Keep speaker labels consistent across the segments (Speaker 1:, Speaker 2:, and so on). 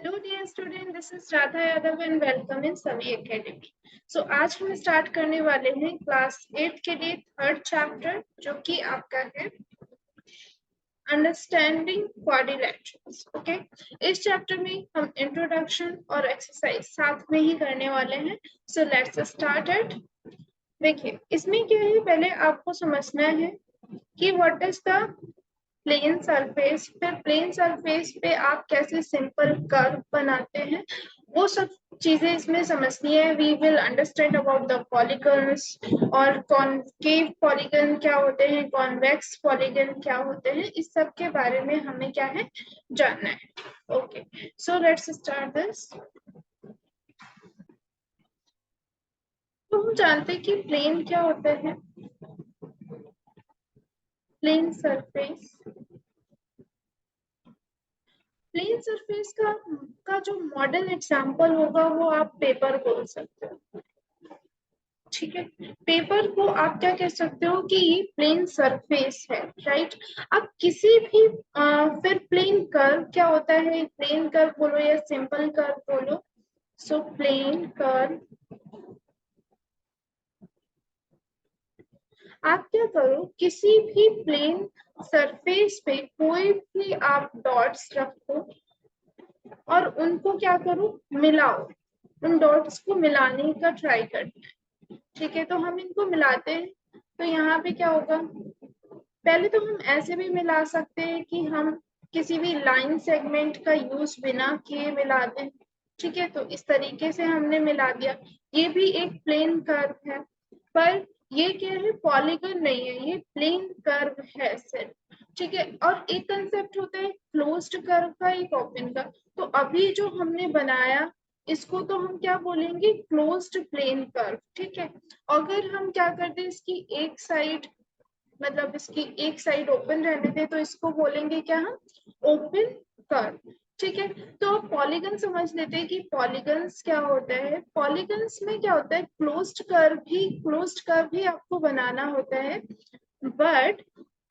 Speaker 1: Hello dear student, this is Radha Yadav and welcome in सभी academy. सो आज हम स्टार्ट करने वाले हैं क्लास 8 के लिए थर्ड चैप्टर, जो कि आपका है अंडरस्टैंडिंग क्वाड्रिलेटरल्स। ओके, इस चैप्टर में हम इंट्रोडक्शन और एक्सरसाइज साथ में ही करने वाले हैं। So let's start it. देखिए, इसमें क्या है, पहले आपको समझना है कि what is the plane surface. फिर प्लेन सरफेस पे आप कैसे सिंपल कर्व बनाते हैं, वो सब चीजें इसमें समझनी है। We will understand about the polygons, और कॉनकेव पॉलीगन क्या होते हैं, कॉन्वेक्स पॉलीगन क्या होते हैं, इस सब के बारे में हमें क्या है जानना है। Okay, so let's start this. तो हम जानते हैं कि प्लेन क्या होता है। प्लेन सरफेस, प्लेन सरफेस का जो मॉडल एग्जांपल होगा वो आप पेपर बोल सकते हो। ठीक है, पेपर को आप क्या कह सकते हो कि ये प्लेन सरफेस है, राइट। अब किसी भी फिर प्लेन कर्व क्या होता है, प्लेन कर्व बोलो या सिंपल कर्व बोलो। सो प्लेन कर्व, आप क्या करो, किसी भी प्लेन सरफेस पे कोई भी आप डॉट्स रखो और उनको क्या करो, मिलाओ। उन डॉट्स को मिलाने का ट्राई करना है। ठीक है, तो हम इनको मिलाते हैं। तो यहाँ पे क्या होगा, पहले तो हम ऐसे भी मिला सकते हैं कि हम किसी भी लाइन सेगमेंट का यूज बिना किए मिला दें। ठीक है, तो इस तरीके से हमने मिला दिया। ये भी एक प्लेन कर्व है, पर ये क्या है, पॉलीगन नहीं है, ये प्लेन कर्व है सिर्फ। ठीक है, और एक कंसेप्ट होता है क्लोज्ड कर्व का, एक ओपन का। तो अभी जो हमने बनाया, इसको तो हम क्या बोलेंगे, क्लोज्ड प्लेन कर्व। ठीक है, अगर हम क्या करते हैं, इसकी एक साइड, मतलब इसकी एक साइड ओपन रहने दे, तो इसको बोलेंगे क्या हम, ओपन कर्व। ठीक है, तो पॉलीगन समझ लेते हैं कि पॉलीगन्स क्या होता है। पॉलीगन्स में क्या होता है, क्लोज्ड कर्व भी आपको बनाना होता है, बट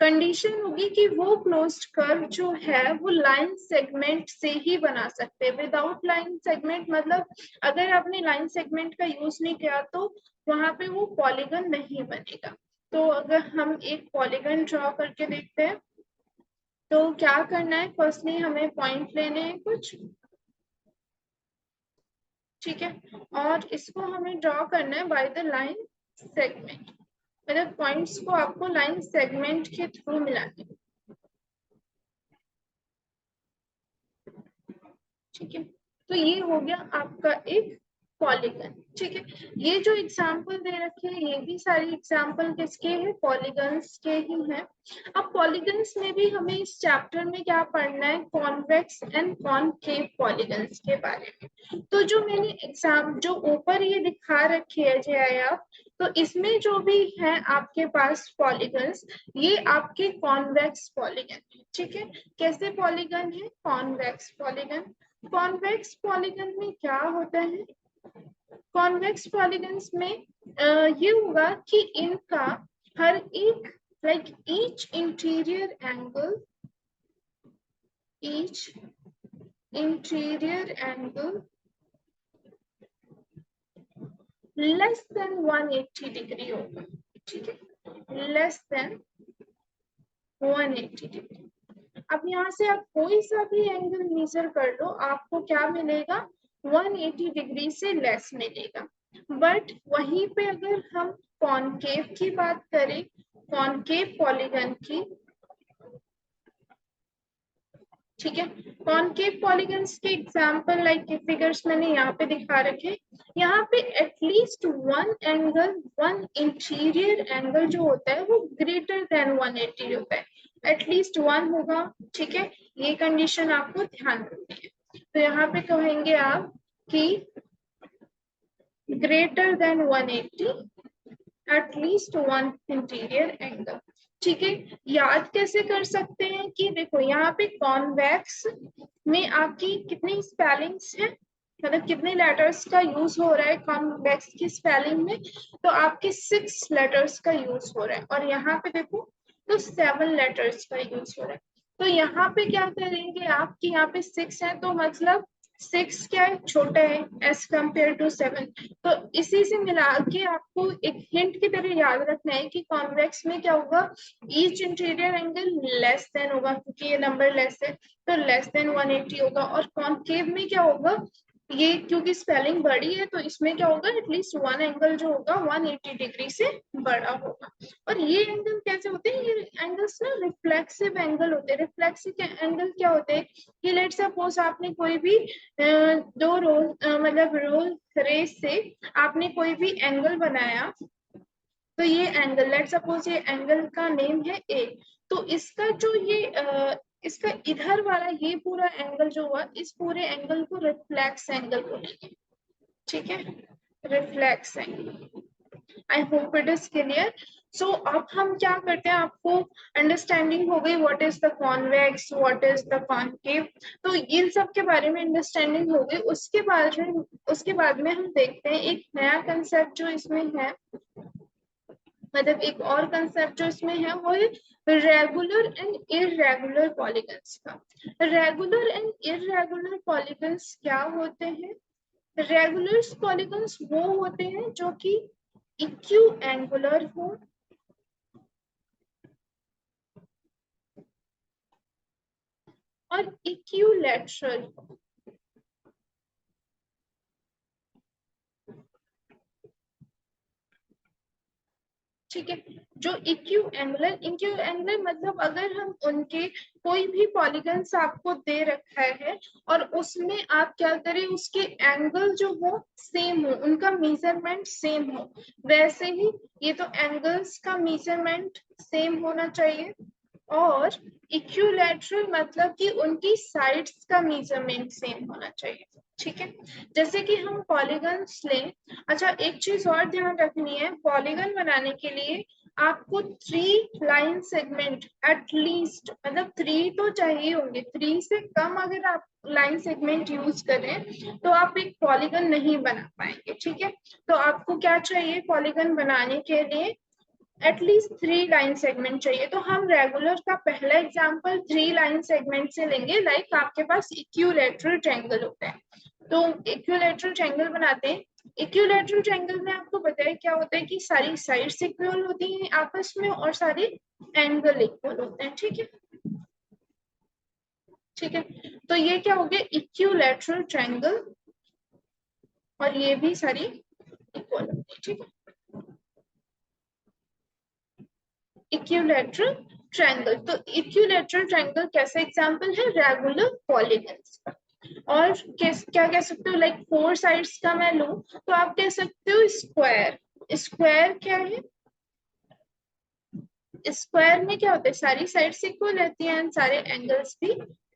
Speaker 1: कंडीशन होगी कि वो क्लोज्ड कर्व जो है वो लाइन सेगमेंट से ही बना सकते हैं। विदाउट लाइन सेगमेंट मतलब अगर आपने लाइन सेगमेंट का यूज नहीं किया तो वहां पे वो पॉलीगन नहीं बनेगा। तो अगर हम एक पॉलीगन ड्रॉ करके देखते हैं, तो क्या करना है, फर्स्टली हमें पॉइंट लेने हैं कुछ। ठीक है, और इसको हमें ड्रॉ करना है बाय द लाइन सेगमेंट, मतलब पॉइंट्स को आपको लाइन सेगमेंट के थ्रू मिलाने हैं। ठीक है, तो ये हो गया आपका एक पॉलीगन। ठीक है, ये जो एग्जाम्पल दे रखे हैं, ये भी सारी एग्जाम्पल किसके हैं, पॉलीगन्स के ही हैं। अब पॉलीगन्स में भी हमें इस चैप्टर में क्या पढ़ना है, कॉन्वेक्स एंड कॉनकेव पॉलीगन्स के बारे में। तो जो मैंने एग्जाम जो ऊपर ये दिखा रखी है आप, तो इसमें जो भी है आपके पास पॉलीगन्स, ये आपके कॉन्वेक्स पॉलीगन है। ठीक है, कैसे पॉलीगन है, कॉन्वेक्स पॉलीगन। कॉन्वेक्स पॉलीगन में क्या होता है, कॉन्वेक्स पॉलीगन्स में ये होगा कि इनका हर एक, like each interior angle less than 180 degree होगा। ठीक है, लेस देन 180 डिग्री। अब यहाँ से आप कोई सा भी एंगल मेजर कर लो, आपको क्या मिलेगा, 180 डिग्री से लेस मिलेगा। बट वहीं पे अगर हम कॉनकेव की बात करें, कॉनकेव पॉलीगन की, ठीक है, कॉनकेव पॉलीगन्स के एग्जांपल लाइक फिगर्स मैंने यहाँ पे दिखा रखे। यहाँ पे एटलीस्ट वन इंटीरियर एंगल जो होता है वो ग्रेटर देन 180 होता है, एटलीस्ट वन होगा। ठीक है, ये कंडीशन आपको ध्यान रखनी है। तो यहाँ पे कहेंगे आप कि greater than 180, at least one interior angle. ठीक है, याद कैसे कर सकते हैं कि देखो यहाँ पे कॉन्वेक्स में आपकी कितनी स्पेलिंग्स है, मतलब कितने लेटर्स का यूज हो रहा है कॉन्वेक्स की स्पेलिंग में, तो आपके 6 लेटर्स का यूज हो रहा है। और यहाँ पे देखो तो 7 लेटर्स का यूज हो रहा है। तो यहाँ पे क्या करेंगे आप कि यहाँ पे 6 है, तो मतलब 6 क्या है, छोटा है एज कम्पेयर टू 7। तो इसी से मिला के आपको एक हिंट की तरह याद रखना है कि कॉन्वेक्स में क्या होगा, each interior angle less than होगा, क्योंकि ये नंबर लेस है तो लेस देन 180 होगा। और कॉन्केव में क्या होगा, ये क्योंकि स्पेलिंग बड़ी है तो इसमें क्या होगा, एटलीस्ट वन एंगल जो होगा 180 डिग्री से बड़ा होगा। और ये एंगल कैसे होते हैं, ये एंगल्स ना रिफ्लेक्सिव एंगल होते हैं। रिफ्लेक्सिव एंगल क्या होते हैं कि लेट सपोज आपने कोई भी दो रोज मतलब रोज रेस से आपने कोई भी एंगल बनाया, तो ये एंगल लेट सपोज ये एंगल का नेम है ए, तो इसका जो ये इसका इधर वाला ये पूरा एंगल जो हुआ, इस पूरे एंगल को रिफ्लेक्स एंगल बोलेंगे। ठीक है, reflex angle. I hope it is clear. So अब हम क्या करते हैं, आपको अंडरस्टैंडिंग हो गई what is the convex, what is the concave, तो इन सब के बारे में अंडरस्टैंडिंग हो गई। उसके बाद में हम देखते हैं एक नया कंसेप्ट जो इसमें है, मतलब एक और कंसेप्ट जो इसमें है वो है रेगुलर एंड इररेगुलर पॉलीगन्स का। रेगुलर एंड इररेगुलर पॉलीगन्स क्या होते हैं, रेगुलर पॉलीगन्स वो होते हैं जो कि इक्यू एंगुलर हो और इक्यूलेटरल। ठीक है, जो इक्यू एंगुलर मतलब अगर हम उनके कोई भी पॉलीगन्स आपको दे रखा है और उसमें आप क्या करें, उसके एंगल जो हो सेम हो, उनका मेजरमेंट सेम हो, वैसे ही ये तो एंगल्स का मेजरमेंट सेम होना चाहिए। और इक्विलैटरल मतलब कि उनकी साइड्स का मेजरमेंट सेम होना चाहिए। ठीक है, जैसे कि हम पॉलीगन्स लें। अच्छा, एक चीज और ध्यान रखनी है, पॉलीगन बनाने के लिए आपको 3 लाइन सेगमेंट एटलीस्ट, मतलब 3 तो चाहिए होंगे, 3 से कम अगर आप लाइन सेगमेंट यूज करें तो आप एक पॉलीगन नहीं बना पाएंगे। ठीक है, तो आपको क्या चाहिए पॉलीगन बनाने के लिए, एटलीस्ट 3 लाइन सेगमेंट चाहिए। तो हम रेगुलर का पहला एग्जांपल 3 लाइन सेगमेंट से लेंगे। लाइक आपके पास इक्विलैटरल ट्रायंगल होता है, तो इक्विलैटरल ट्रायंगल बनाते हैं। इक्विलैटरल ट्रायंगल में आपको पता है क्या होता है कि सारी साइड्स इक्वल होती हैं आपस में और सारे एंगल इक्वल होते हैं। ठीक है, ठीक है, तो ये क्या हो गया इक्विलैटरल ट्रायंगल, और ये भी सारी इक्वल होती है। ठीक है, इक्विलैटरल ट्रायंगल, तो इक्विलैटरल ट्रायंगल कैसे एग्जांपल है, रेगुलर पॉलीगन्स का। और क्या कह सकते हो, लाइक 4 साइड्स का मैं लूं तो आप कह सकते हो स्क्वायर। स्क्वायर क्या है, स्क्वायर में क्या होता है, सारी साइड्स इक्वल रहती हैं, सारे एंगल्स भी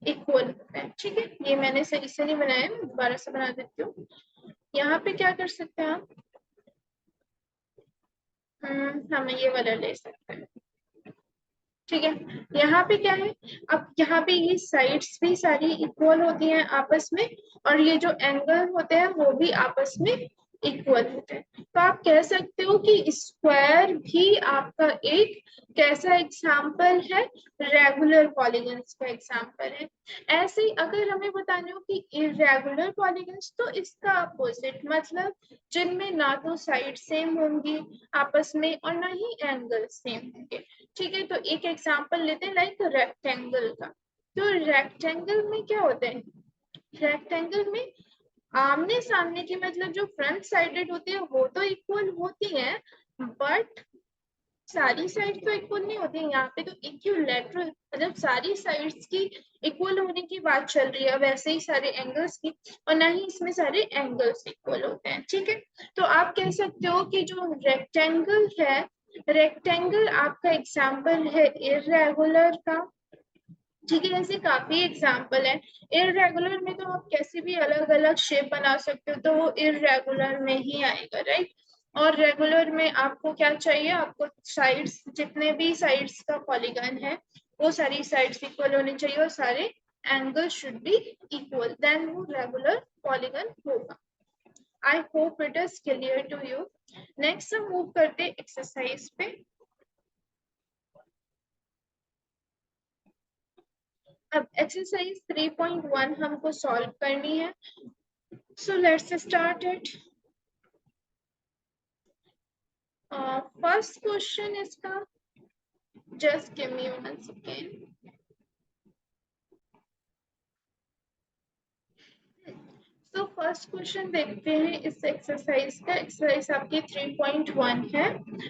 Speaker 1: इक्वल होते हैं। ठीक है, ये मैंने सही से नहीं बनाया, मैं दोबारा से बना देती हूँ। यहाँ पे क्या कर सकते हैं आप, हमें ये वाला ले सकते हैं। ठीक है, यहाँ पे क्या है, अब यहाँ पे ये साइड्स भी सारी इक्वल होती हैं आपस में, और ये जो एंगल होते हैं वो भी आपस में इक्वल होते हैं। तो आप कह सकते हो कि स्क्वायर भी आपका एक कैसा एग्जाम्पल है, रेगुलर पॉलीगन्स का एग्जाम्पल है। ऐसे ही अगर हमें बताना हो कि इरेगुलर पॉलीगन्स, तो इसका अपोजिट, मतलब जिनमें ना तो साइड सेम होंगी आपस में और ना ही एंगल सेम होंगे। ठीक है, तो एक एग्जांपल लेते हैं लाइक रेक्टेंगल का। तो रेक्टेंगल में क्या होता है, रेक्टेंगल में आमने सामने की मतलब जो फ्रंट साइडेड होती है वो तो इक्वल होती है, बट सारी साइड तो इक्वल नहीं होती है। यहाँ पे तो इक्विलैटरल मतलब सारी साइड्स की इक्वल होने की बात चल रही है, वैसे ही सारे एंगल्स की, और ना ही इसमें सारे एंगल्स इक्वल होते हैं। ठीक है, तो आप कह सकते हो कि जो रेक्टेंगल है, रेक्टेंगल आपका एग्जाम्पल है इरेगुलर का। ठीक है, ऐसे काफी एग्जाम्पल है। इरेगुलर में तो आप कैसे भी अलग अलग शेप बना सकते हो, तो वो इरेगुलर में ही आएगा, राइट। और रेगुलर में आपको क्या चाहिए, आपको साइड्स, जितने भी साइड्स का पॉलीगन है वो सारी साइड्स इक्वल होनी चाहिए और सारे angle should be equal, then वो रेगुलर पॉलीगन होगा। I hope it is clear to you. Next हम मूव करते हैं एक्सरसाइज पे। अब एक्सरसाइज 3.1 हमको सॉल्व करनी है, सो let's start it. First question इसका, जस्ट गिव मी 1 सेकेंड। तो फर्स्ट क्वेश्चन देखते हैं इस एक्सरसाइज का। एक्सरसाइज आपकी 3.1 है।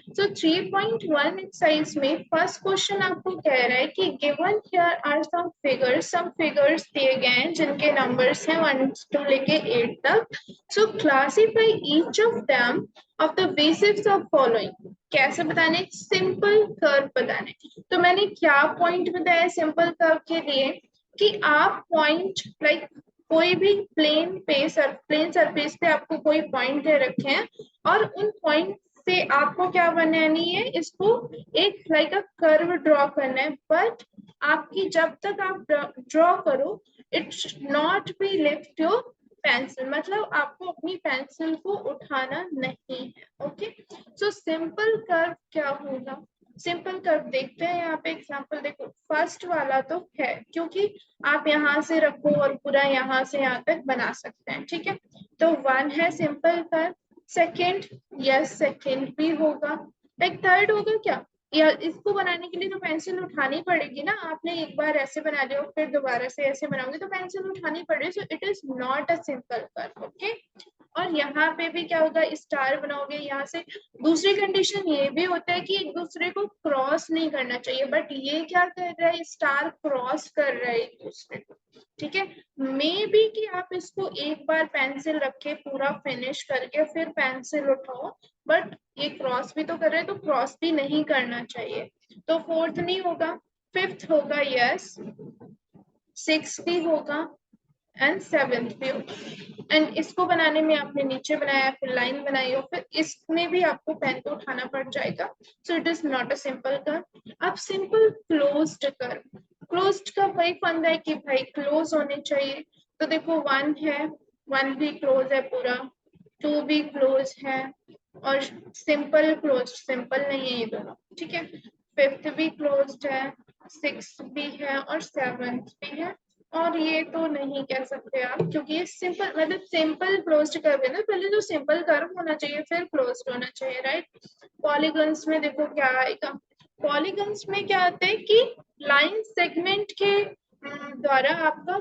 Speaker 1: तो 3.1 एक्सरसाइज में फर्स्ट क्वेश्चन आपको कह रहा है कि given here are some figures दिए गए हैं जिनके नंबर्स हैं 1 से लेके 8 तक। So classify each of them of the basis of following. कैसे बताने? सिंपल कर्व बताने। तो मैंने क्या पॉइंट बताया सिंपल कर्व के लिए कि आप पॉइंट लाइक कोई भी प्लेन सरफेस पे आपको कोई पॉइंट दे रखे हैं और उन पॉइंट से आपको क्या बनानी है, इसको एक लाइक अ कर्व ड्रॉ करना है। बट आपकी जब तक आप ड्रॉ करो, it not be lift your pencil, मतलब आपको अपनी पेंसिल को उठाना नहीं है। ओके, सो सिंपल कर्व क्या होगा? सिंपल कर्व देखते हैं यहाँ पे एग्जांपल। देखो फर्स्ट वाला तो है क्योंकि आप यहाँ से रखो और पूरा यहाँ से यहाँ तक बना सकते हैं, ठीक है। तो 1 है simple curve. Second, yes second भी होगा। लाइक थर्ड होगा क्या? या इसको बनाने के लिए तो पेंसिल उठानी पड़ेगी ना। आपने एक बार ऐसे बना लिया फिर दोबारा से ऐसे बनाओगे तो पेंसिल उठानी पड़ेगी। So it is not a simple curve. Okay, और यहाँ पे भी क्या होगा, स्टार बनाओगे यहाँ से। दूसरी कंडीशन ये भी होता है कि एक दूसरे को क्रॉस नहीं करना चाहिए, बट ये क्या कर रहा है, स्टार क्रॉस कर रहा है एक दूसरे को, ठीक है। मे बी कि आप इसको एक बार पेंसिल रखे पूरा फिनिश करके फिर पेंसिल उठाओ, बट ये क्रॉस भी तो कर रहे हैं तो क्रॉस भी नहीं करना चाहिए। तो फोर्थ नहीं होगा, फिफ्थ होगा यस, सिक्स भी होगा एंड सेवेंथ भी होगा। एंड इसको बनाने में आपने नीचे बनाया फिर लाइन बनाई हो, फिर इसमें भी आपको पेन को उठाना पड़ जाएगा। So it is not a simple curve. अब सिंपल क्लोज्ड कर्व, क्लोज्ड का वही फंडा है कि भाई क्लोज होने चाहिए। तो देखो 1 है, 1 भी क्लोज है पूरा, 2 भी क्लोज है और सिंपल क्लोज, सिंपल नहीं है ये दोनों, ठीक है। फिफ्थ भी क्लोज्ड है, 6 भी है और 7th भी है। और ये तो नहीं कह सकते आप क्योंकि ये सिंपल मतलब सिंपल क्लोज्ड कर्व है ना, पहले तो सिंपल कर्व होना चाहिए फिर क्लोज्ड होना चाहिए, राइट। पॉलीगन्स में देखो क्या आएगा, पॉलीगन्स में क्या आता है कि लाइन सेगमेंट के द्वारा आपका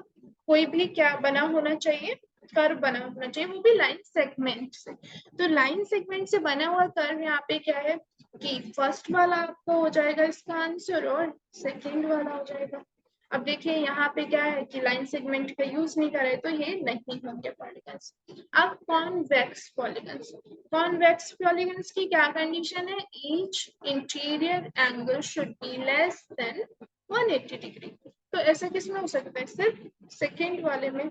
Speaker 1: कोई भी क्या बना होना चाहिए, कर्व बना होना चाहिए, वो भी लाइन सेगमेंट से। तो लाइन सेगमेंट से बना हुआ कर्व यहाँ पे क्या है कि फर्स्ट वाला आपको हो जाएगा इसका आंसर और सेकेंड वाला हो जाएगा। अब देखिए यहाँ पे क्या है कि लाइन सेगमेंट का यूज नहीं करे तो ये नहीं होंगे पॉलीगन्स। अब कॉन्वेक्स पॉलीगन्स, कॉन्वेक्स पॉलीगन्स की क्या कंडीशन है, each interior angle should be less than 180 degree. तो ऐसा किसमें हो सकता है, सिर्फ सेकेंड वाले में।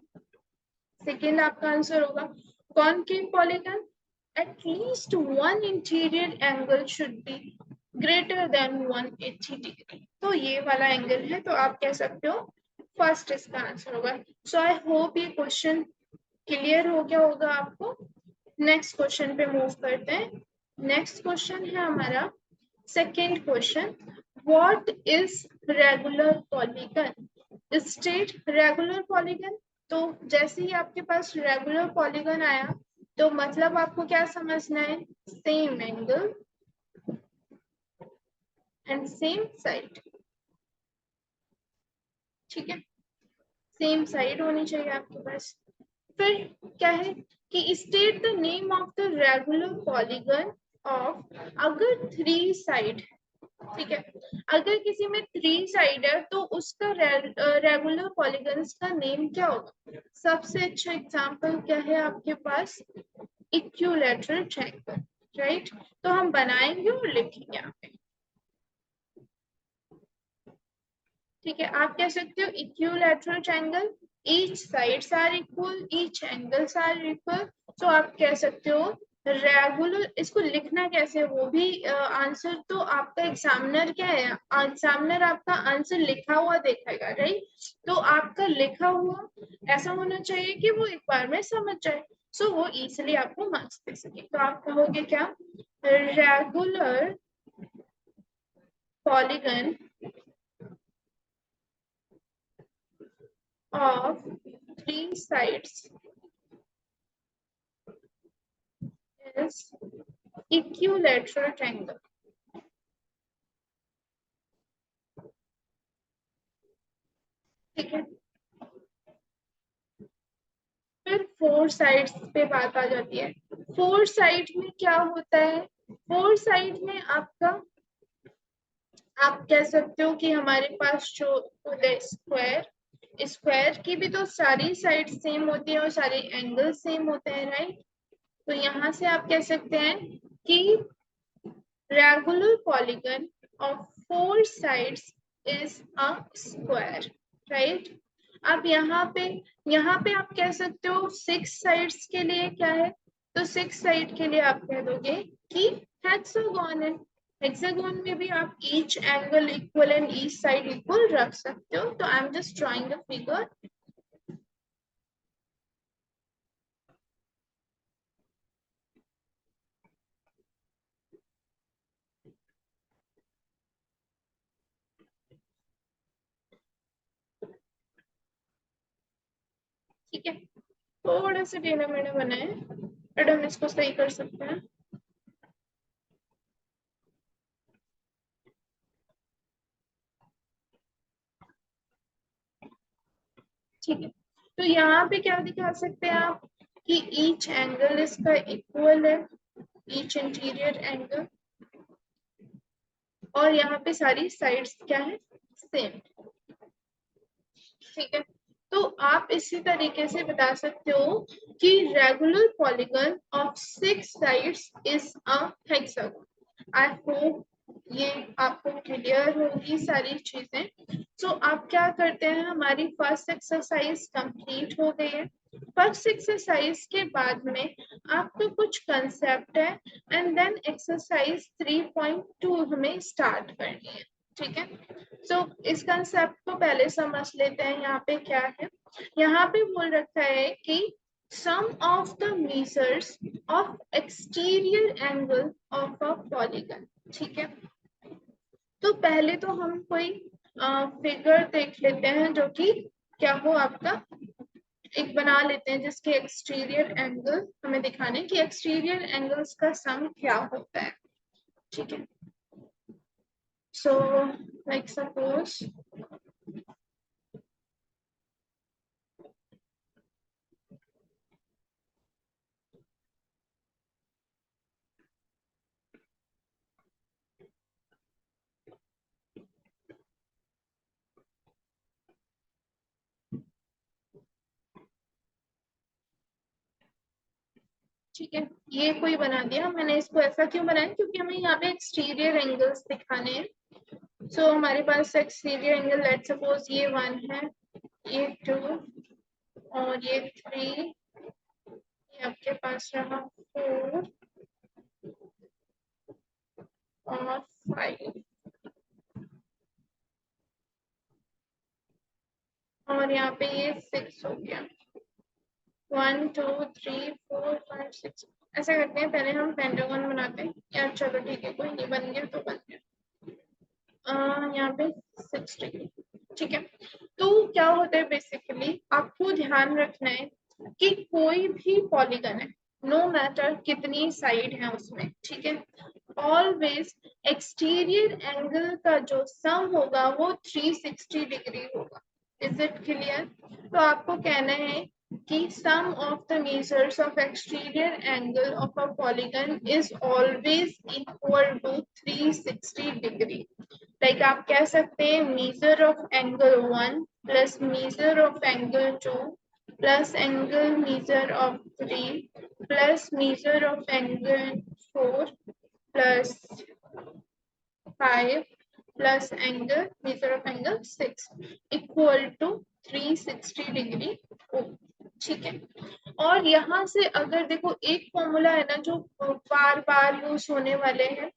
Speaker 1: सेकेंड आपका आंसर होगा concave polygon, at least one interior angle should be greater than 180 degree. तो ये वाला एंगल है, तो आप कह सकते हो फर्स्ट इसका आंसर होगा। सो आई होप ये क्वेश्चन क्लियर हो गया होगा आपको। नेक्स्ट क्वेश्चन पे मूव करते हैं। नेक्स्ट क्वेश्चन है हमारा second question, what is regular polygon? State regular polygon. तो जैसे ही आपके पास रेगुलर पॉलीगन आया तो मतलब आपको क्या समझना है, same angle and same side, ठीक है। सेम साइड होनी चाहिए आपके पास। फिर क्या है कि state the name of the regular polygon of, अगर 3 साइड, ठीक है, अगर किसी में 3 साइड है तो उसका रेगुलर पॉलीगन्स का नेम क्या होगा? सबसे अच्छा एग्जांपल क्या है आपके पास, इक्विलैटरल ट्रायंगल, राइट। तो हम बनाएंगे और लिखेंगे यहाँ पे, ठीक है। आप कह सकते हो equilateral triangle, each sides are equal, each angles are equal. तो आप कह सकते हो रेगुलर। इसको लिखना कैसे, वो भी आंसर तो आपका एग्जामिनर क्या है, एग्जामिनर आपका आंसर लिखा हुआ देखेगा, राइट। तो आपका लिखा हुआ ऐसा होना चाहिए कि वो एक बार में समझ जाए, सो वो इजिली आपको मार्क्स दे सके। तो आप कहोगे क्या, regular polygon of three sides is equilateral triangle. ठीक है, फिर फोर साइड्स पे बात आ जाती है। फोर साइड में क्या होता है, फोर साइड में आपका, आप कह सकते हो कि हमारे पास जो होता है स्क्वायर, स्क्वायर की भी तो सारी साइड सेम होती है और सारे एंगल सेम होते हैं, राइट। तो यहाँ से आप कह सकते हैं कि regular polygon of four sides is a square, right. अब यहाँ पे आप कह सकते हो सिक्स साइड्स के लिए क्या है, तो सिक्स साइड के लिए आप कह दोगे कि हेक्सागोन है। हेक्सागोन में भी आप each angle equal and each side equal रख सकते हो। तो I am just drawing the figure. ठीक है, थोड़ा सा टेढ़ा मेढ़ा बना है बट हम इसको सही कर सकते हैं। ठीक है, तो यहाँ पे क्या दिखा सकते हैं आप कि ईच एंगल इसका इक्वल है, ईच इंटीरियर एंगल, और यहाँ पे सारी साइड्स क्या है, सेम। ठीक है, तो आप इसी तरीके से बता सकते हो कि regular polygon of six sides is a hexagon. I hope ये आपको क्लियर होगी सारी चीजें। सो आप क्या करते हैं, हमारी फर्स्ट एक्सरसाइज कंप्लीट हो गई है। फर्स्ट एक्सरसाइज के बाद में आपको कुछ कंसेप्ट है एंड देन एक्सरसाइज 3.2 हमें स्टार्ट करनी है। ठीक है, सो इस कंसेप्ट को पहले समझ लेते हैं। यहाँ पे क्या है, यहाँ पे बोल रखा है कि sum of the measures of exterior angle of a polygon. ठीक है, तो पहले तो हम कोई फिगर देख लेते हैं जो कि क्या हो आपका, एक बना लेते हैं जिसके एक्सटीरियर एंगल हमें दिखाने कि एक्सटीरियर एंगल्स का सम क्या होता है। ठीक है, सो लाइक सपोज ठीक है, ये कोई बना दिया मैंने। इसको ऐसा क्यों बनाया, क्योंकि हमें यहाँ पे एक्सटीरियर एंगल्स दिखाने हैं। सो हमारे पास एक्सटीरियर एंगल लेट सपोज ये 1 है, ये 2 और ये 3, ये आपके पास रहा 4 और 5, और यहाँ पे ये 6 हो गया। 1 2 3 4 5 6 ऐसा करते हैं, पहले हम पेंटागन बनाते हैं यार। चलो ठीक है, कोई नहीं, बन गया तो बन गया। यहाँ पे 6 डिग्री। ठीक है, तो क्या होता है बेसिकली, आपको ध्यान रखना है कि कोई भी पॉलीगन है, नो मैटर कितनी साइड है उसमें, ठीक है, ऑलवेज एक्सटीरियर एंगल का जो सम होगा वो 360 डिग्री होगा। Is it clear. तो आपको कहना है कि sum of the measures of exterior angle of a polygon is always equal to 360 degree। Like आप कह सकते हैं measure of angle 1 plus measure of angle 2 plus angle measure of 3 plus measure of angle 4 plus 5 plus angle measure of angle 6 equal to 360 degree हो। ठीक है, और यहाँ से अगर देखो एक फॉर्मूला है ना जो बार बार यूज होने वाले हैं,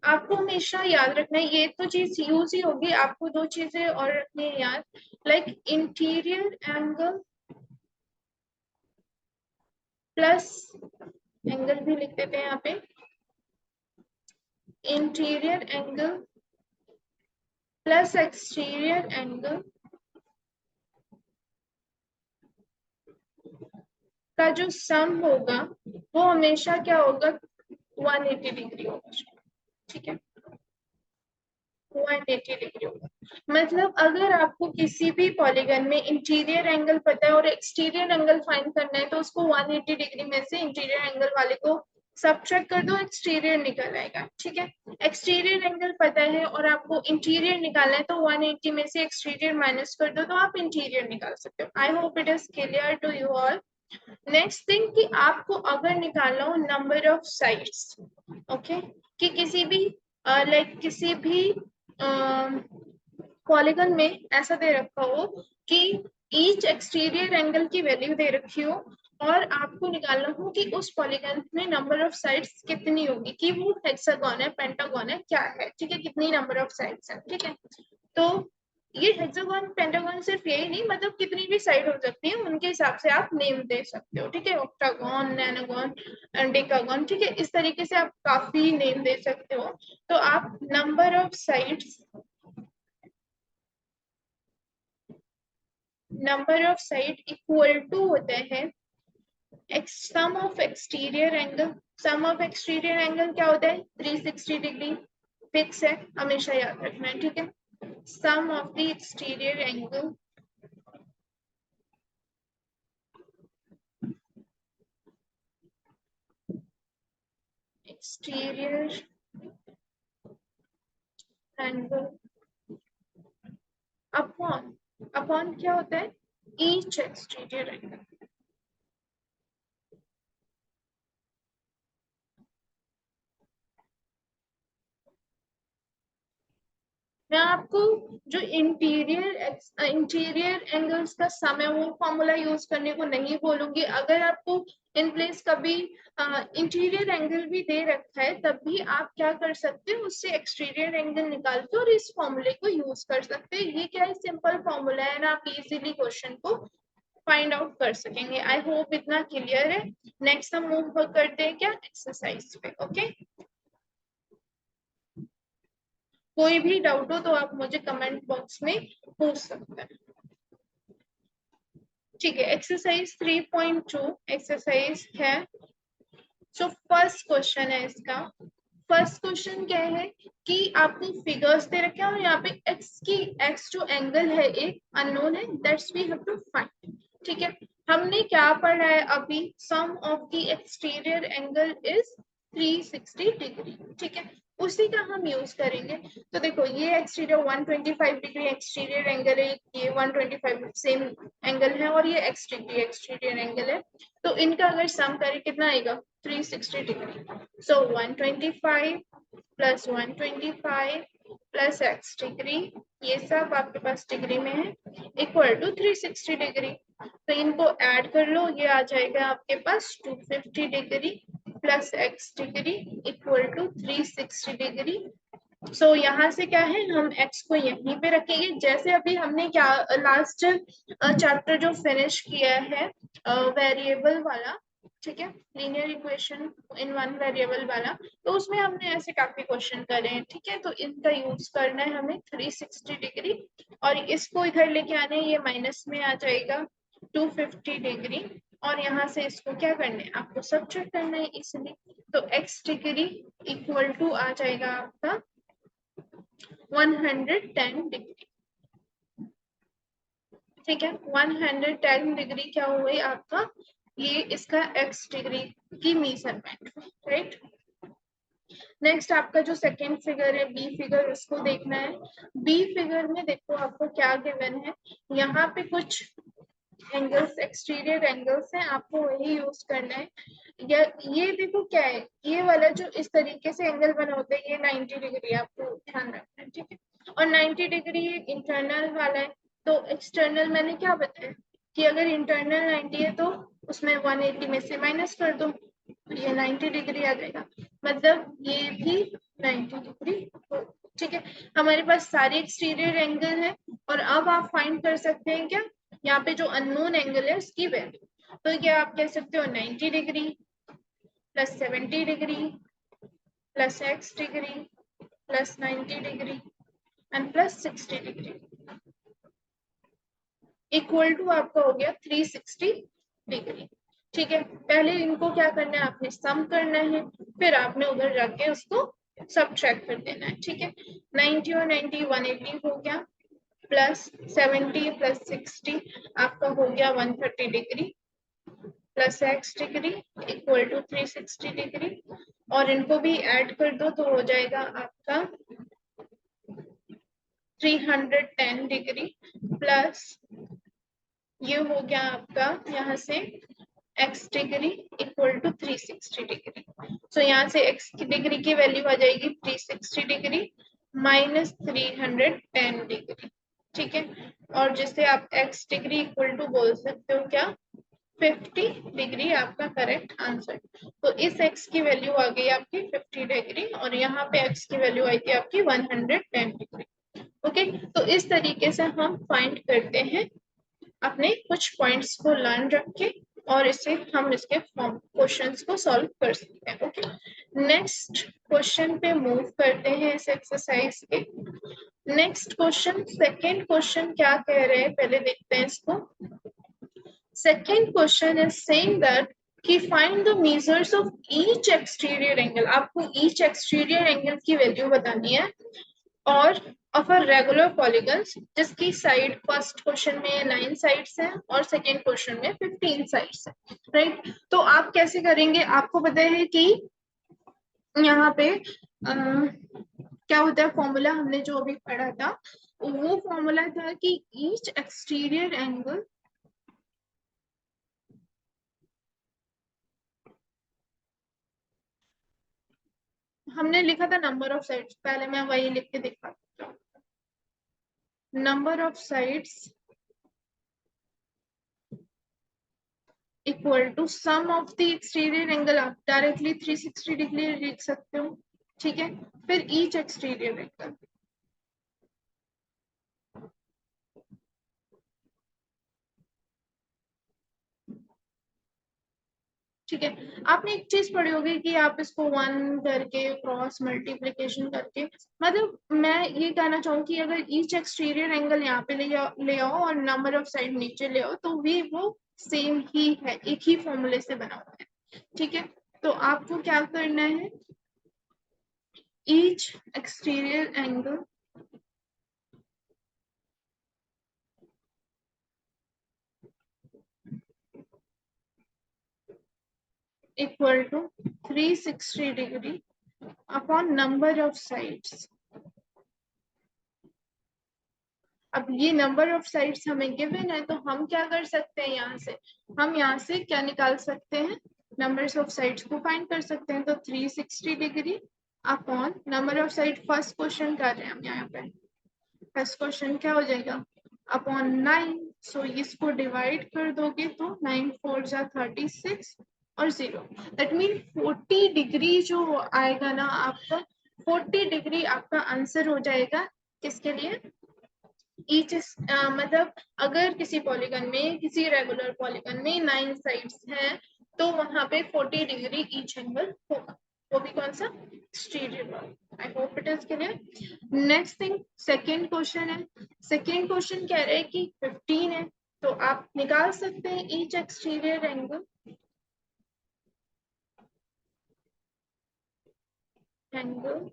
Speaker 1: आपको हमेशा याद रखना है। ये तो चीज यूज ही होगी, आपको दो चीजें और रखनी है याद, like interior angle plus, angle भी लिख देते हैं यहाँ पे, interior angle plus exterior angle का जो सम होगा वो हमेशा क्या होगा, 180 डिग्री होगा, ठीक है, 180 डिग्री होगा। मतलब अगर आपको किसी भी पॉलीगन में इंटीरियर एंगल पता है और एक्सटीरियर एंगल फाइंड करना है तो उसको 180 डिग्री में से इंटीरियर एंगल वाले को सब्ट्रैक्ट कर दो, एक्सटीरियर निकल आएगा, ठीक है। एक्सटीरियर एंगल पता है और आपको इंटीरियर निकालना है तो 180 में से एक्सटीरियर माइनस कर दो तो आप इंटीरियर निकाल सकते हो। I hope it is clear to you all. Next thing कि आपको अगर निकालना हो नंबर ऑफ साइड्स, ओके, कि किसी भी लाइक किसी भी पॉलीगन में ऐसा दे रखा हो कि ईच एक्सटीरियर एंगल की वैल्यू दे रखी हो और आपको निकालना हो कि उस पॉलीगन में नंबर ऑफ साइड्स कितनी होगी, कि वो हेक्सागोन है, पेंटागोन है, क्या है, ठीक है, कितनी नंबर ऑफ साइड्स है, ठीक है। तो ये हेक्सागोन पेंटागोन सिर्फ यही नहीं, मतलब कितनी भी साइड हो सकती है उनके हिसाब से आप नेम दे सकते हो, ठीक है, ऑक्टागोन, नैनोगोन, डेकागोन, ठीक है, इस तरीके से आप काफी नेम दे सकते हो। तो आप number of sides, number of side equal to होता है sum of exterior angle. Sum of exterior angle क्या होता है, 360 डिग्री, फिक्स है, हमेशा याद रखना है, ठीक है। Sum of the exterior angle exterior angle upon, upon क्या होता है, ईच एक्सटीरियर एंगल। मैं आपको जो इंटीरियर एंगल्स का सम है वो फॉर्मूला यूज करने को नहीं बोलूंगी। अगर आपको इन प्लेस कभी इंटीरियर एंगल भी दे रखा है तब भी आप क्या कर सकते हो, उससे एक्सटीरियर एंगल निकाल के और इस फॉर्मूले को यूज कर सकते हैं। ये क्या है, सिंपल फॉर्मूला है ना, आप इजीली क्वेश्चन को फाइंड आउट कर सकेंगे। आई होप इतना क्लियर है। नेक्स्ट हम मूव करते हैं क्या, एक्सरसाइज पे, ओके। कोई भी डाउट हो तो आप मुझे कमेंट बॉक्स में पूछ सकते हैं, ठीक है। एक्सरसाइज 3.2 एक्सरसाइज है। सो फर्स्ट क्वेश्चन है इसका। फर्स्ट क्वेश्चन क्या है कि आपको फिगर्स दे रखे हैं और यहाँ पे एक्स जो एंगल है एक अननोन है, that's we have to find, ठीक है। हमने क्या पढ़ा है अभी, sum of the exterior angle is 360 degree, ठीक है, उसी का हम यूज करेंगे। तो देखो ये एक्सटीरियर 125 डिग्री एक्सटीरियर एंगल है, ये 125 सेम एंगल है और ये एक्सटीरियर एंगल है। तो इनका अगर सम करें कितना आएगा, 360 डिग्री। सो 125 प्लस 125 प्लस एक्स डिग्री, ये सब आपके पास डिग्री में है, इक्वल टू 360 डिग्री। तो इनको ऐड कर लो, ये आ जाएगा आपके पास 250 degree plus x degree equal to 360 degree. So यहाँ से क्या है, हम x को यहीं पे रखेंगे, जैसे अभी हमने क्या लास्ट चैप्टर जो फिनिश किया है वेरिएबल वाला, ठीक है, linear equation in one variable वाला, तो उसमें हमने ऐसे काफी क्वेश्चन करे हैं, ठीक है। तो इनका यूज करना है हमें 360 डिग्री और इसको इधर लेके आने, ये माइनस में आ जाएगा 250 डिग्री और यहाँ से इसको क्या करना है, आपको सब्ट्रैक्ट करना है इसलिए। तो x डिग्री इक्वल टू आ जाएगा आपका 110 डिग्री, ठीक है। 110 डिग्री क्या हुई आपका, ये इसका x डिग्री की मेजरमेंट, राइट। नेक्स्ट आपका जो सेकंड फिगर है बी फिगर, उसको देखना है। बी फिगर में देखो आपको क्या गिवन है, यहाँ पे कुछ एंगल्स एक्सटीरियर एंगल्स हैं, आपको वही यूज करना है। या ये देखो क्या है, ये वाला जो इस तरीके से एंगल बना होता है ये 90 डिग्री, आपको ध्यान रखना है, ठीक है। और 90 डिग्री इंटरनल वाला है, तो एक्सटर्नल मैंने क्या बताया कि अगर इंटरनल 90 है तो उसमें 180 में से माइनस कर दो, तो ये 90 डिग्री आ जाएगा, मतलब ये भी 90 डिग्री, ठीक है। हमारे पास सारे एक्सटीरियर एंगल है और अब आप फाइंड कर सकते हैं क्या, यहाँ पे जो अननोन एंगल है उसकी वैल्यू। तो क्या आप कह सकते हो 90 degree plus 70 degree plus x degree plus 90 degree and plus 60 degree equal to आपका हो गया 360 डिग्री, ठीक है, पहले इनको क्या करना है, आपने सम करना है, फिर आपने उधर जाके उसको सब्ट्रैक्ट कर देना है। ठीक है, 90 और 90 180 हो गया, प्लस 70 प्लस 60 आपका हो गया 130 degree, plus x degree equal to 360 degree, और इनको भी ऐड कर दो तो हो जाएगा आपका 310 डिग्री, प्लस ये हो गया आपका यहाँ से x degree equal to 360 degree. So यहाँ से x की डिग्री की वैल्यू आ जाएगी 360 डिग्री माइनस 310 डिग्री। ठीक है, और जिसे आप x डिग्री इक्वल टू बोल सकते हो क्या, 50 डिग्री आपका करेक्ट आंसर। तो इस x की वैल्यू आ गई आपकी 50 डिग्री, और यहाँ पे x की वैल्यू आई थी आपकी 110 डिग्री। ओके, तो इस तरीके से हम फाइंड करते हैं अपने कुछ पॉइंट्स को लर्न रख के, और इससे हम इसके फॉर्म क्वेश्चंस को सॉल्व कर सकते हैं। ओके, नेक्स्ट क्वेश्चन पे मूव करते हैं इस एक्सरसाइज के। नेक्स्ट क्वेश्चन, सेकंड क्वेश्चन क्या कह रहे हैं पहले देखते हैं इसको। Second question is saying that कि find the measures of each exterior angle. आपको ईच एक्सटीरियर एंगल की वैल्यू बतानी है, और ऑफ अ रेगुलर पॉलीगन्स जिसकी साइड फर्स्ट क्वेश्चन में 9 साइड्स हैं और सेकंड क्वेश्चन में 15 साइड्स हैं, राइट। तो आप कैसे करेंगे, आपको पता है कि यहाँ पे क्या होता है फॉर्मूला, हमने जो अभी पढ़ा था वो फॉर्मूला था कि ईच एक्सटीरियर एंगल हमने लिखा था नंबर ऑफ साइड्स, पहले मैं वही लिख के दिखाता हूँ। Number of sides equal to sum of the exterior angle, आप डायरेक्टली 360 डिग्री लिख सकते हो। ठीक है, फिर ईच एक्सटीरियर एंगल, ठीक है। आपने एक चीज पढ़ी होगी कि आप इसको 1 करके क्रॉस मल्टीप्लीकेशन करके, मतलब मैं ये कहना चाहूँ कि अगर ईच एक्सटीरियर एंगल यहाँ पे ले आओ और नंबर ऑफ साइड नीचे ले आओ तो भी वो सेम ही है, एक ही फॉर्मूले से बना हुआ है। ठीक है, तो आपको क्या करना है, each exterior angle equal to 360 degree upon number of sides. अब ये नंबर ऑफ साइड्स हमें गिवन है, तो हम क्या कर सकते हैं, हम यहाँ से क्या निकाल सकते हैं, नंबर्स ऑफ साइड्स को फाइंड कर सकते हैं। तो 360 degree upon number of side, first question कर रहे हैं हम यहाँ पे, फर्स्ट क्वेश्चन क्या हो जाएगा अपॉन 9। सो इसको डिवाइड कर दोगे तो 9 4 जा 36 और 0, दैट मीन 40 डिग्री जो आएगा ना आपका, 40 डिग्री आपका आंसर हो जाएगा। किसके लिए, ईच मतलब अगर किसी पॉलीगन में, किसी रेगुलर पॉलीगन में 9 साइड्स हैं तो वहां पे 40 डिग्री ईच एंगल होगा, वो भी कौन सा, एक्सटीरियर वाला। आई hope it is clear. Next thing, second question है, सेकंड क्वेश्चन कह रहे हैं कि 15 है, तो आप निकाल सकते हैं each exterior angle, angle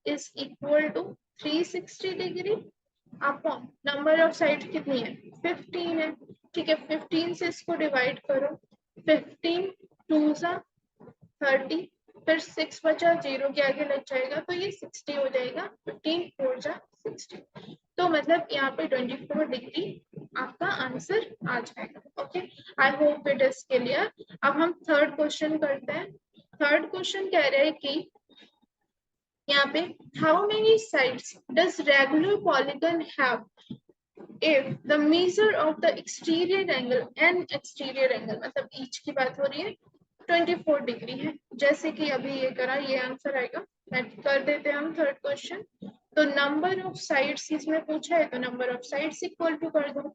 Speaker 1: is equal to 360 degree upon number of side कितनी है, 15 है। ठीक है, 15 से इसको डिवाइड करो, 15 2 सा 30, फिर 6 बचा, 0 के आगे लग जाएगा तो ये 60 हो जाएगा, 15 4 जा 60। तो मतलब यहाँ पे 24 डिग्री आपका आंसर आ जाएगा। Okay, I hope it is clear. अब हम थर्ड क्वेश्चन करते हैं। थर्ड क्वेश्चन कह रहे हैं कि यहाँ पे how many sides does regular polygon have if the measure of the exterior angle and exterior angle, मतलब each की बात हो रही है, 24 डिग्री है, जैसे कि अभी ये करा, ये आंसर आएगा। कर देते हैं हम थर्ड क्वेश्चन। तो नंबर ऑफ साइड्स इसमें पूछा है, तो number of sides equal to कर दो,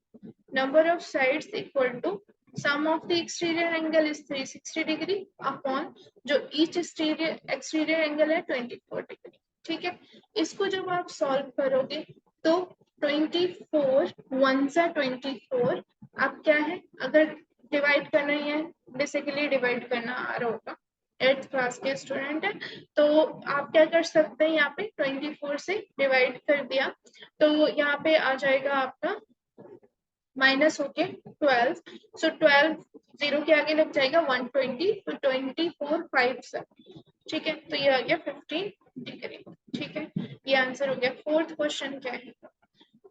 Speaker 1: number of sides equal to sum of the exterior angle is 360 degree upon जो ईच एक्सटीरियर एंगल है 24 डिग्री। ठीक है, इसको जब आप सॉल्व करोगे तो 24 1 सा 24, अब क्या है, अगर बेसिकली डिवाइड करना आ रहा होगा, 8th क्लास के स्टूडेंट है तो आप क्या कर सकते हैं, यहाँ पे 24 से डिवाइड कर दिया तो यहाँ पे आ जाएगा आपका माइनस होके 12, सो 12 जीरो के आगे लग जाएगा 120, तो 24 5 से, ठीक है, तो ये आ गया 15 डिग्री। ठीक है, ये आंसर हो गया। फोर्थ क्वेश्चन क्या है,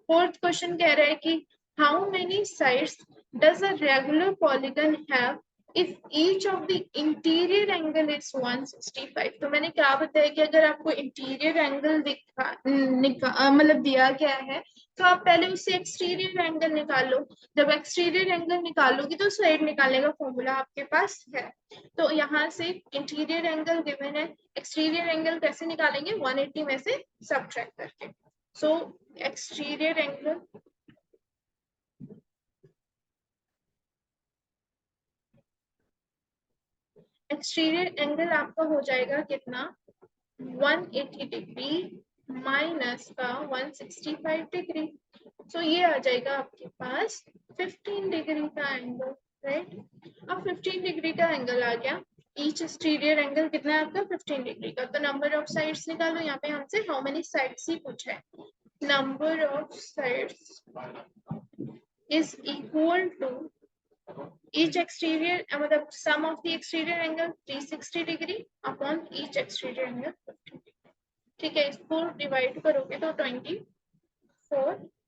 Speaker 1: फोर्थ क्वेश्चन कह रहा है कि how many sides does a regular polygon have if each of the interior angle is 165। तो मैंने क्या बताया कि अगर आपको इंटीरियर एंगल मतलब दिया गया है तो आप पहले उससे एक्सटीरियर एंगल निकाल लो। जब एक्सटीरियर एंगल निकालोगी तो साइड निकालने का फॉर्मूला आपके पास है। तो यहाँ से इंटीरियर एंगल गिवन है, एक्सटीरियर एंगल कैसे निकालेंगे, 180 में से सब्ट्रैक्ट करके। सो एक्सटीरियर एंगल आपका हो जाएगा कितना, 180 डिग्री माइनस का 165 डिग्री, सो ये आ जाएगा आपके पास 15 डिग्री का एंगल, राइट। अब 15 डिग्री का एंगल आ गया, ईच एक्सटीरियर एंगल कितना है आपका 15 डिग्री का, तो नंबर ऑफ साइड्स निकालो। यहाँ पे हमसे हाउ मेनी साइड्स ही पूछा है, number of sides is equal to each exterior मतलब sum of the exterior angle 360 degree upon each exterior angle 15 degree। ठीक है, इसको डिवाइड करोगे तो 24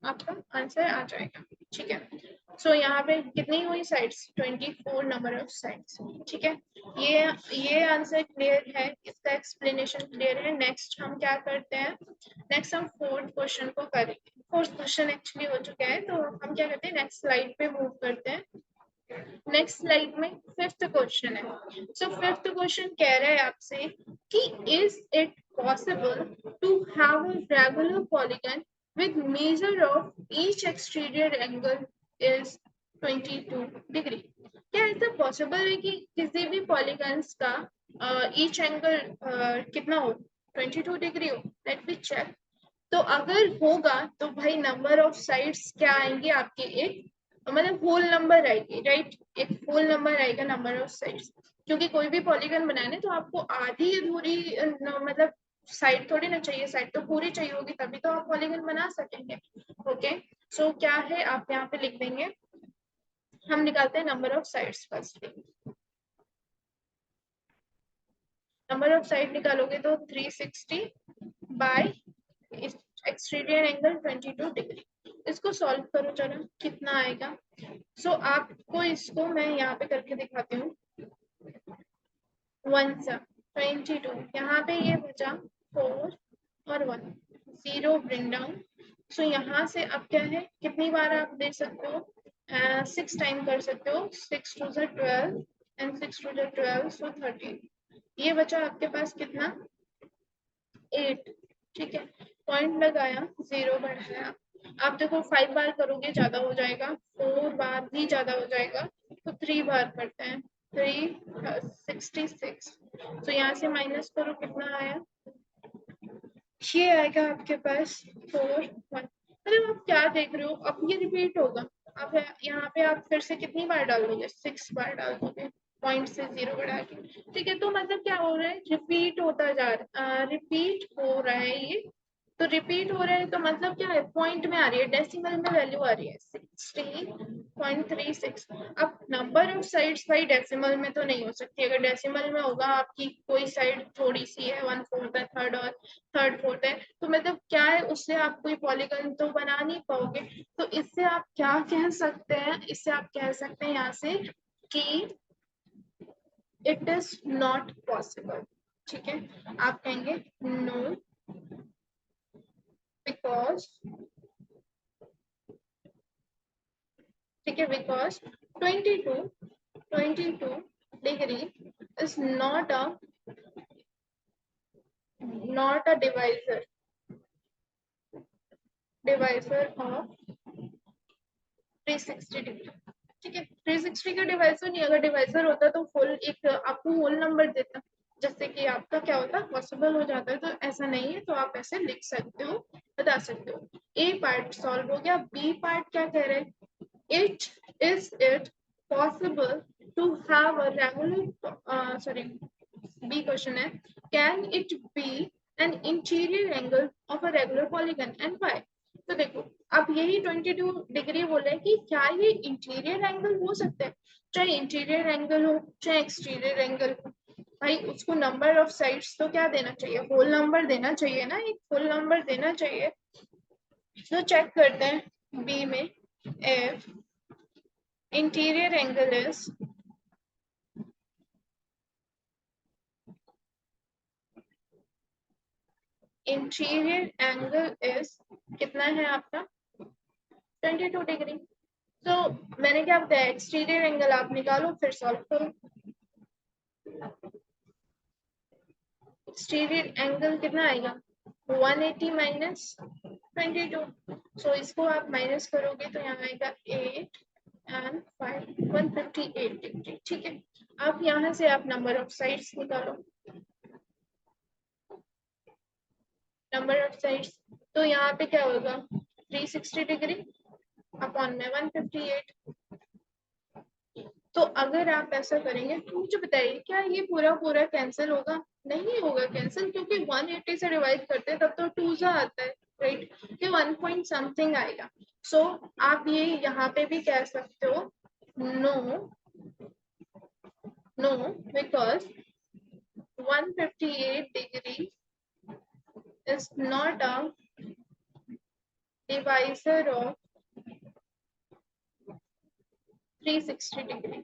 Speaker 1: आपका आंसर आ जाएगा। ठीक है, सो यहाँ पे कितनी हुई साइड्स, 24 नंबर ऑफ साइड्स। ठीक है, ये आंसर क्लियर है, इसका एक्सप्लेनेशन क्लियर है। नेक्स्ट हम क्या करते हैं, नेक्स्ट हम फोर्थ क्वेश्चन को करेंगे। फोर्थ क्वेश्चन एक्चुअली हो चुका है तो हम क्या करते हैं, नेक्स्ट स्लाइड पे मूव करते हैं। नेक्स्ट स्लाइड में फिफ्थ क्वेश्चन है। सो फिफ्थ क्वेश्चन कह रहा है आपसे कि is it possible to have a regular polygon with measure of each exterior angle is 22 degree. क्या ऐसा पॉसिबल है कि किसी भी पॉलीगन्स का ईच एंगल कितना हो, 22 डिग्री हो? Let me check. तो अगर होगा तो भाई नंबर ऑफ साइड्स क्या आएंगे आपके, एक मतलब होल नंबर आएगी, राइट, एक होल नंबर आएगा नंबर ऑफ साइड्स। क्योंकि कोई भी पॉलीगन बनाने तो आपको आधी अधूरी मतलब साइड थोड़ी ना चाहिए, साइड तो पूरी चाहिए होगी तभी तो आप पॉलीगन बना सकेंगे। ओके, सो क्या है आप यहाँ पे लिख देंगे, हम निकालते हैं number of sides first. Number of side निकालोगे तो 360 बाय एक्सटीरियर एंगल 22 डिग्री। इसको सॉल्व करो जरा, कितना आएगा। सो आपको इसको मैं यहाँ पे करके दिखाती हूँ। 1 सा 22, यहाँ पे ये बचा 4 और 1, 0 ब्रिंग डाउन। सो यहाँ से अब क्या है, कितनी बार आप दे सकते हो, 6 टाइम कर सकते हो, 6 2 12 एंड 6 2 12 सो 13। ये बचा आपके पास कितना, 8। ठीक है, पॉइंट लगाया, 0 बढ़ाया। आप देखो 5 बार करोगे ज्यादा हो जाएगा, 4 बार भी ज्यादा हो जाएगा, तो 3 बार करते हैं, 366। तो यहाँ से माइनस करो, कितना आया, ये आएगा आपके पास 4 1। मतलब आप क्या देख रहे हो, अब ये रिपीट होगा। अब यहाँ पे आप फिर से कितनी बार डाल दोगे, 6 बार डाल दोगे, पॉइंट से 0 बढ़ा के। ठीक है, तो मतलब क्या हो रहा है, रिपीट होता जा रहा है, रिपीट हो रहा है ये। तो रिपीट हो रहा है तो मतलब क्या है, पॉइंट में आ रही है, डेसिमल में वैल्यू आ रही है 16.36। अब नंबर ऑफ साइड्स भाई डेसिमल में तो नहीं हो सकती, अगर डेसिमल में होगा आपकी कोई साइड थोड़ी सी है, 1/4 है, थर्ड फोर्थ है, तो मतलब क्या है, उससे आप कोई पॉलीगन तो बना नहीं पाओगे। तो इससे आप क्या कह सकते हैं, इससे आप कह सकते हैं यहाँ से कि इट इज नॉट पॉसिबल। ठीक है, आप कहेंगे नो बिकॉज, ठीक है, because 22 degree is not a divisor of 360 degree. ठीक है, 360 का डिवाइजर नहीं, अगर डिवाइजर होता तो फुल एक आपको होल नंबर देता, जैसे कि आपका क्या होता, पॉसिबल हो जाता है। तो ऐसा नहीं है, तो आप ऐसे लिख सकते हो, बता सकते हो। ए पार्ट सॉल्व हो गया, बी पार्ट क्या कह रहे हैं, it is it possible to have a regular B question है, can it be an interior angle of a regular polygon and why? तो देखो अब यही 22 डिग्री बोले कि क्या ये इंटीरियर एंगल हो सकता है, चाहे इंटीरियर एंगल हो चाहे एक्सटीरियर एंगल हो, भाई उसको नंबर ऑफ साइड्स तो क्या देना चाहिए, होल नंबर देना चाहिए ना, एक होल नंबर देना चाहिए। तो चेक करते हैं बी में, if interior angle is कितना है आपका 22 डिग्री। तो मैंने क्या बताया, एक्सटीरियर एंगल आप निकालो फिर सॉल्व करो। एक्सटीरियर एंगल कितना आएगा 180 माइनस 22, सो इसको आप माइनस करोगे तो यहाँ आएगा 8 and 5 158 डिग्री। ठीक है, अब यहाँ से आप नंबर ऑफ साइड्स निकालो, नंबर ऑफ साइड्स, तो यहाँ पे क्या होगा 360 डिग्री अपॉन में 158। तो अगर आप ऐसा करेंगे तो मुझे बताइए क्या ये पूरा पूरा कैंसिल होगा, नहीं होगा कैंसिल, क्योंकि 180 से डिवाइड करते हैं तब तो 2 जा आता है, राइट, कि 1 पॉइंट समथिंग आएगा। सो आप ये यहाँ पे भी कह सकते हो no because 158 degree is not a divisor of 360 degree.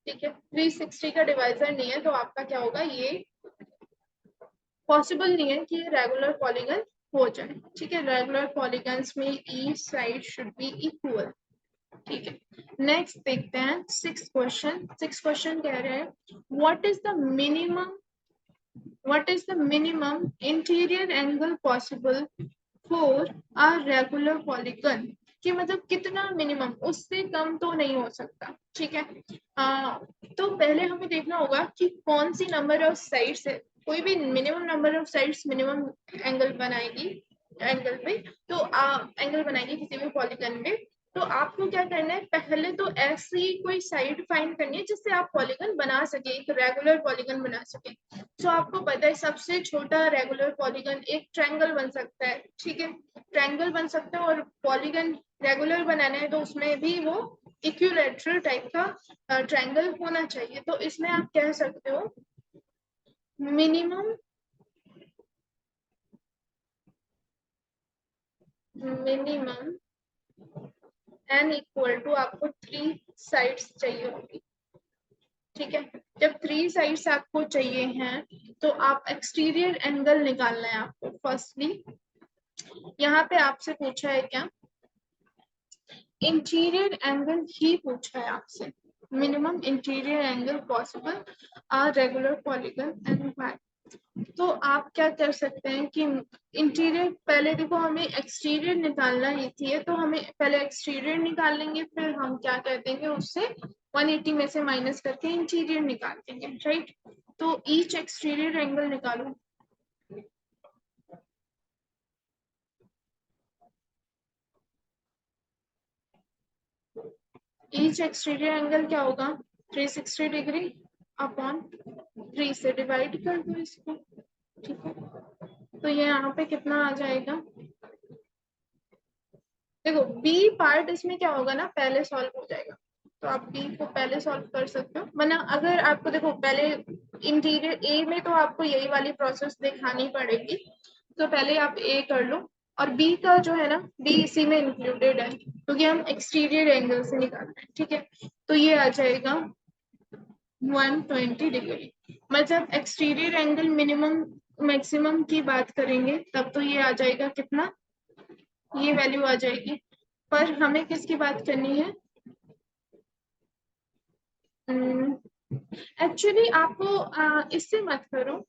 Speaker 1: ठीक है, 360 का डिवाइजर नहीं है, तो आपका क्या होगा, ये पॉसिबल नहीं है कि रेगुलर पॉलीगन हो जाए। ठीक है, रेगुलर पॉलीगन्स में each side should be equal. ठीक है, नेक्स्ट देखते हैं 6th क्वेश्चन। 6th क्वेश्चन कह रहे हैं what is the minimum interior angle possible for a regular polygon, कि मतलब कितना मिनिमम, उससे कम तो नहीं हो सकता। ठीक है, तो पहले हमें देखना होगा कि कौन सी नंबर ऑफ साइड्स है, कोई भी minimum number of sides minimum angle बनाएगी, एंगल पे तो एंगल बनाएगी किसी भी पॉलीगन में। तो आपको क्या करना है, पहले तो ऐसी कोई साइड फाइंड करनी है जिससे आप पॉलीगन बना सके, एक रेगुलर पॉलीगन बना सके। तो आपको पता है सबसे छोटा रेगुलर पॉलीगन एक ट्रायंगल बन सकता है। ठीक है, ट्रायंगल बन सकता है, और पॉलीगन रेगुलर बनाना है तो उसमें भी वो इक्विलैटरल टाइप का ट्रायंगल होना चाहिए। तो इसमें आप कह सकते हो मिनिमम n इक्वल टू आपको 3 साइड्स चाहिए होगी। ठीक है, जब 3 साइड्स आपको चाहिए हैं तो आप एक्सटीरियर एंगल निकालना है आपको। फर्स्टली यहाँ पे आपसे पूछा है क्या, इंटीरियर एंगल ही पूछा है आपसे, minimum interior angle possible are regular polygon and why. तो आप क्या कर सकते हैं कि इंटीरियर, पहले देखो हमें एक्सटीरियर निकालना ही थी, तो हमें पहले एक्सटीरियर निकाल लेंगे, फिर हम क्या कर देंगे उससे 180 में से माइनस करके इंटीरियर निकाल देंगे, राइट। तो ईच एक्सटीरियर एंगल निकालो, ईच एक्सटीरियर एंगल क्या होगा 360 डिग्री अपॉन 3 से डिवाइड कर दो इसको। ठीक है, तो ये यहाँ पे कितना आ जाएगा, देखो बी पार्ट इसमें क्या होगा ना पहले सॉल्व हो जाएगा, तो आप बी को पहले सॉल्व कर सकते हो, वरना अगर आपको देखो पहले इंटीरियर ए में तो आपको यही वाली प्रोसेस दिखानी पड़ेगी, तो पहले आप ए कर लो, और बी का जो है ना बी इसी में इंक्लूडेड है क्योंकि हम एक्सटीरियर एंगल से निकाल रहे हैं। ठीक है, तो ये आ जाएगा 120 डिग्री, मतलब एक्सटीरियर एंगल मिनिमम मैक्सिमम की बात करेंगे तब तो ये आ जाएगा कितना, ये वैल्यू आ जाएगी, पर हमें किसकी बात करनी है, एक्चुअली आपको इससे मत करो,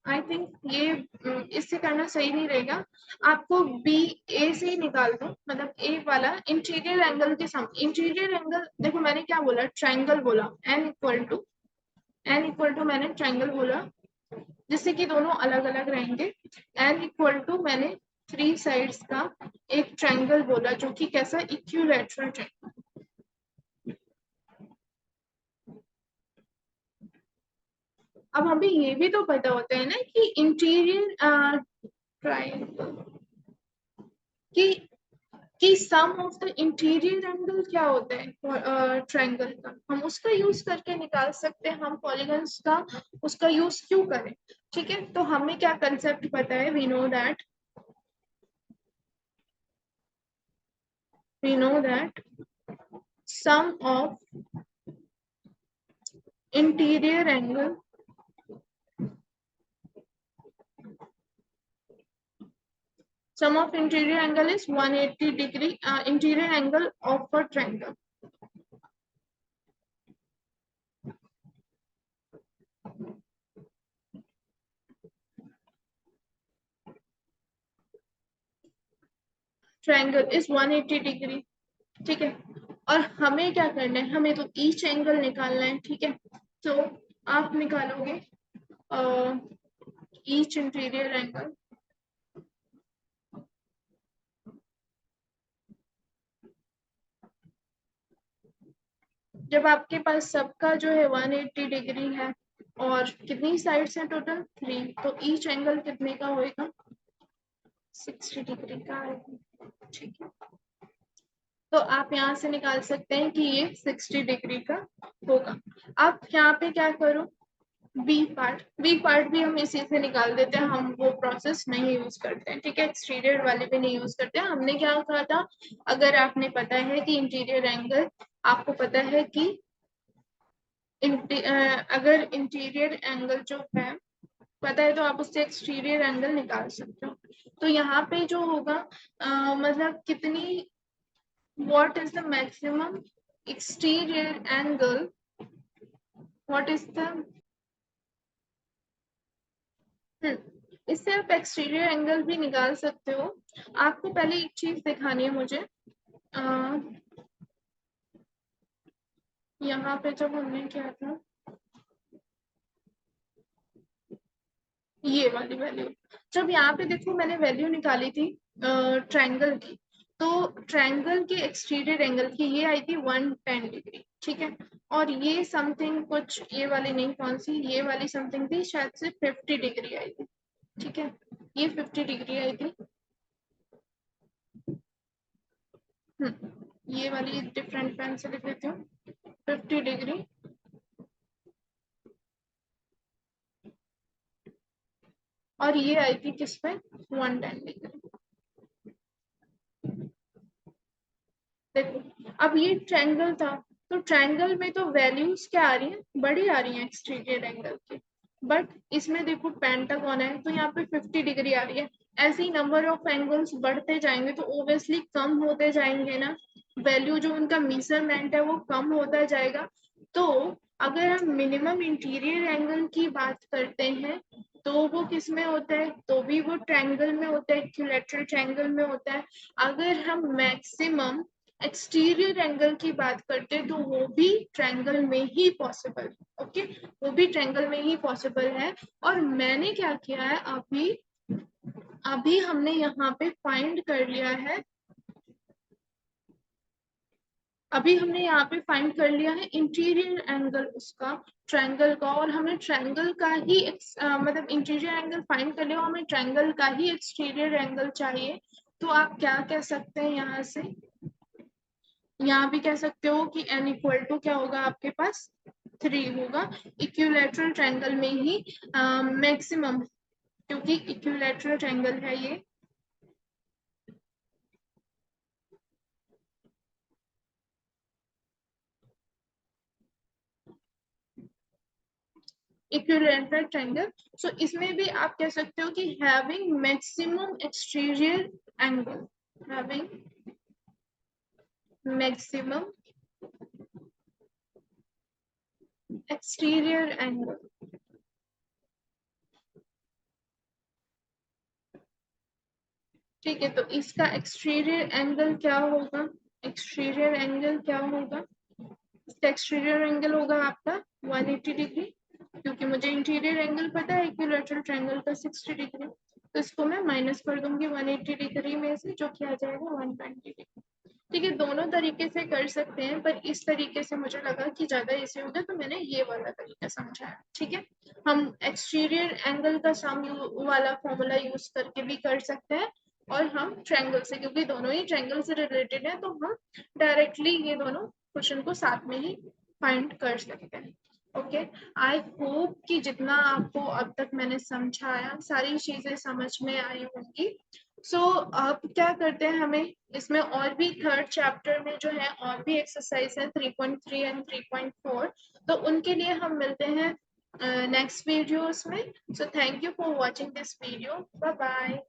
Speaker 1: आई थिंक ये इससे करना सही नहीं रहेगा, आपको बी ए से ही निकाल दो, मतलब ए वाला इंटीरियर एंगल के साथ। इंटीरियर एंगल देखो मैंने क्या बोला, ट्रायंगल बोला, एन इक्वल टू मैंने ट्रायंगल बोला जिससे कि दोनों अलग अलग रहेंगे, एन इक्वल टू मैंने 3 साइड्स का एक ट्रायंगल बोला जो कि कैसा इक्विलैटरल ट्रायंगल। अब हमें ये भी तो पता होता है ना कि इंटीरियर ट्राइंगल कि sum of the interior angle क्या होता है ट्रायंगल का, हम उसका यूज करके निकाल सकते हैं। हम पॉलीगन्स का उसका यूज क्यों करें? ठीक है, तो हमें क्या कंसेप्ट पता है? We know that sum of interior angle sum of interior angle is 180 degree interior angle of a triangle. Triangle is 180 degree. ठीक है, और हमें क्या करना है? हमें तो ईच एंगल निकालना है। ठीक है, तो आप निकालोगे ईच इंटीरियर एंगल। जब आपके पास सबका जो है 180 डिग्री है और कितनी साइड्स हैं टोटल? 3, तो ईच एंगल कितने का होएगा? 60 डिग्री का आएगा। ठीक है, तो आप यहाँ से निकाल सकते हैं कि ये 60 डिग्री का होगा। आप यहाँ पे क्या करो, बी पार्ट भी हम इसी से निकाल देते हैं, हम वो प्रोसेस नहीं यूज करते हैं। ठीक है, एक्सटीरियर वाले भी नहीं यूज करते हैं। हमने क्या कहा था, अगर आपने पता है कि इंटीरियर एंगल, आपको पता है कि अगर इंटीरियर एंगल जो है पता है तो आप उससे एक्सटीरियर एंगल निकाल सकते हो। तो यहाँ पे जो होगा मतलब कितनी, what is the maximum exterior angle, what is the इससे आप एक्सटीरियर एंगल भी निकाल सकते हो। आपको पहले एक चीज दिखानी है मुझे, यहाँ पे जब हमने क्या था, ये वाली वैल्यू, जब यहाँ पे देखो मैंने वैल्यू निकाली थी ट्रायंगल की, तो ट्रायंगल के एक्सटीरियर एंगल की ये आई थी 110 डिग्री। ठीक है, और ये समथिंग कुछ, ये वाली नहीं, कौन सी, ये वाली समथिंग थी, शायद से 50 डिग्री आई थी। ठीक है, ये 50 डिग्री आई थी। ये वाली डिफरेंट पेन से लिख देती हूँ, 50 डिग्री। और ये आई थी किस पे? 110 डिग्री। देखो अब ये ट्रायंगल था, तो ट्रायंगल में तो वैल्यूज क्या आ रही हैं? बड़ी आ रही हैं एक्सटीरियर एंगल की। बट इसमें देखो पेंटागन है तो यहाँ पे 50 डिग्री आ रही है। ऐसे ही नंबर ऑफ एंगल्स बढ़ते जाएंगे तो ओबियसली कम होते जाएंगे ना, वैल्यू जो उनका मेजरमेंट है वो कम होता जाएगा। तो अगर हम मिनिमम इंटीरियर एंगल की बात करते हैं तो वो किस में होता है? तो भी वो ट्रायंगल में होता है, इक्विलैटरल ट्रायंगल में होता है। अगर हम मैक्सिमम एक्सटीरियर एंगल की बात करते हैं तो वो भी ट्रायंगल में ही पॉसिबल है। ओके, वो भी ट्रायंगल में ही पॉसिबल है। और मैंने क्या किया है, अभी अभी हमने यहाँ पे फाइंड कर लिया है, अभी हमने यहाँ पे फाइंड कर लिया है इंटीरियर एंगल उसका, ट्रायंगल का, और हमें ट्रायंगल का ही मतलब इंटीरियर एंगल फाइंड कर लिया, हमें ट्रायंगल का ही एक्सटीरियर एंगल चाहिए। तो आप क्या कह सकते हैं यहाँ से, यहाँ भी कह सकते हो कि n इक्वल टू क्या होगा आपके पास? 3 होगा। इक्विलैटरल ट्रायंगल में ही मैक्सिमम, क्योंकि इक्विलैटरल ट्रायंगल है ये, इक्विलैटरल ट्रायंगल। सो इसमें भी आप कह सकते हो कि having maximum exterior angle, having maximum exterior angle. ठीक है, तो इसका एक्सटीरियर एंगल क्या होगा? एक्सटीरियर एंगल क्या होगा? इसका एक्सटीरियर एंगल होगा आपका 180 डिग्री, क्योंकि मुझे इंटीरियर एंगल पता है इक्विलैटरल ट्रायंगल का 60 डिग्री, तो इसको मैं माइनस कर दूंगी 180 डिग्री में से, जो कि आ जाएगा 120 डिग्री। ठीक है, दोनों तरीके से कर सकते हैं, पर इस तरीके से मुझे लगा कि ज्यादा इजी होगा, तो मैंने ये वाला तरीका समझाया। ठीक है, हम एक्सटीरियर एंगल का सम वाला फॉर्मूला यूज करके भी कर सकते हैं, और हम ट्रायंगल से, क्योंकि दोनों ही ट्रायंगल से रिलेटेड है, तो हम डायरेक्टली ये दोनों क्वेश्चन को साथ में ही फाइंड कर सकते हैं। ओके, आई होप कि जितना आपको अब तक मैंने समझाया सारी चीजें समझ में आई होंगी। सो अब क्या करते हैं, हमें इसमें और भी थर्ड चैप्टर में जो है और भी एक्सरसाइज है 3.3 एंड 3.4, तो उनके लिए हम मिलते हैं नेक्स्ट वीडियोस में। So thank you for watching this video, bye bye.